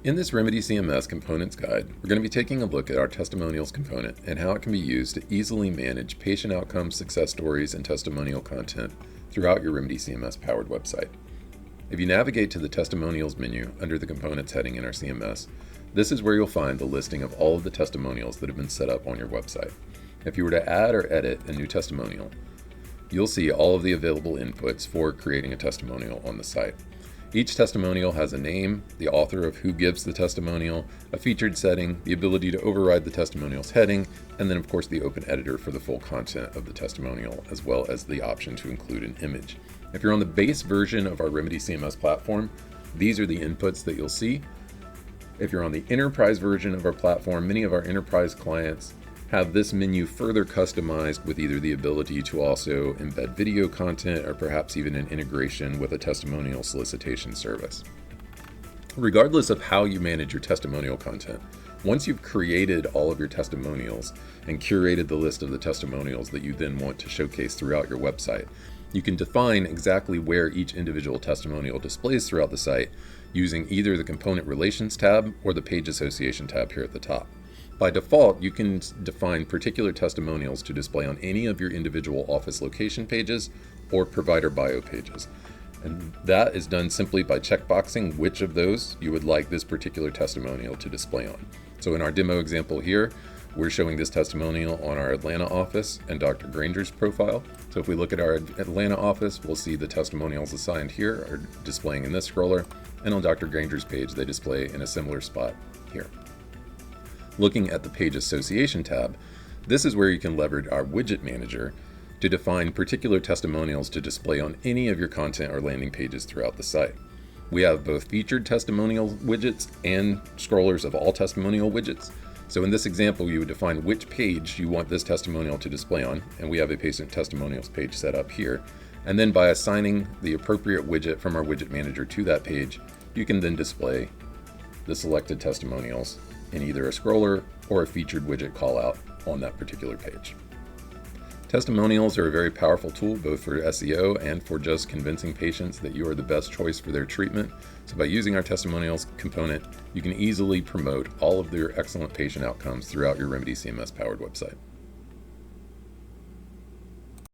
In this Remedy CMS Components Guide, we're going to be taking a look at our Testimonials component and how it can be used to easily manage patient outcomes, success stories, and testimonial content throughout your Remedy CMS powered website. If you navigate to the Testimonials menu under the Components heading in our CMS, this is where you'll find the listing of all of the testimonials that have been set up on your website. If you were to add or edit a new testimonial, you'll see all of the available inputs for creating a testimonial on the site. Each testimonial has a name, the author of who gives the testimonial, a featured setting, the ability to override the testimonial's heading, and then of course the open editor for the full content of the testimonial, as well as the option to include an image. If you're on the base version of our Remedy CMS platform, these are the inputs that you'll see. If you're on the enterprise version of our platform, many of our enterprise clients have this menu further customized with either the ability to also embed video content or perhaps even an integration with a testimonial solicitation service. Regardless of how you manage your testimonial content, once you've created all of your testimonials and curated the list of the testimonials that you then want to showcase throughout your website, you can define exactly where each individual testimonial displays throughout the site using either the Component Relations tab or the Page Association tab here at the top. By default, you can define particular testimonials to display on any of your individual office location pages or provider bio pages. And that is done simply by checkboxing which of those you would like this particular testimonial to display on. So in our demo example here, we're showing this testimonial on our Atlanta office and Dr. Granger's profile. So if we look at our Atlanta office, we'll see the testimonials assigned here are displaying in this scroller, and on Dr. Granger's page, they display in a similar spot here. Looking at the Page Association tab, this is where you can leverage our widget manager to define particular testimonials to display on any of your content or landing pages throughout the site. We have both featured testimonial widgets and scrollers of all testimonial widgets. So in this example, you would define which page you want this testimonial to display on, and we have a patient testimonials page set up here. And then by assigning the appropriate widget from our widget manager to that page, you can then display the selected testimonials in either a scroller or a featured widget callout on that particular page. Testimonials are a very powerful tool both for SEO and for just convincing patients that you are the best choice for their treatment. So by using our testimonials component, you can easily promote all of their excellent patient outcomes throughout your Remedy CMS powered website.